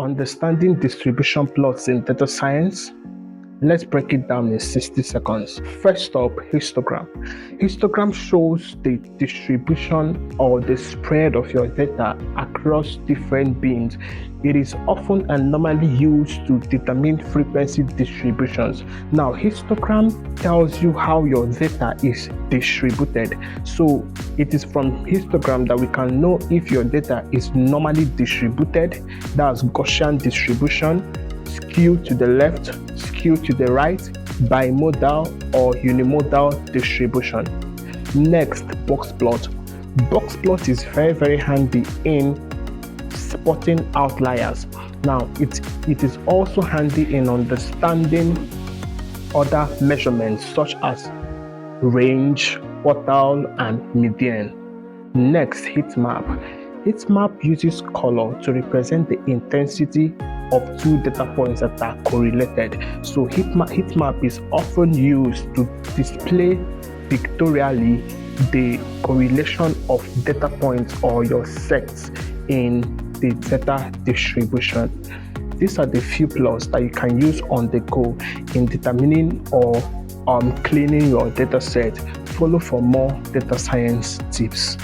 Understanding distribution plots in data science. Let's break it down in 60 seconds. First up, histogram. Histogram shows the distribution or the spread of your data across different bins. It is often and normally used to determine frequency distributions. Now, histogram tells you how your data is distributed. So it is from histogram that we can know if your data is normally distributed, that's Gaussian distribution, skew to the left, skew to the right, bimodal or unimodal distribution. Next, box plot. Box plot is very handy in spotting outliers. Now, it is also handy in understanding other measurements such as range, quartile, and median. Next, heat map. Heat map uses color to represent the intensity of two data points that are correlated. So heat map is often used to display pictorially the correlation of data points or your sets in the data distribution. These are the few plots that you can use on the go in determining or cleaning your data set. Follow for more data science tips.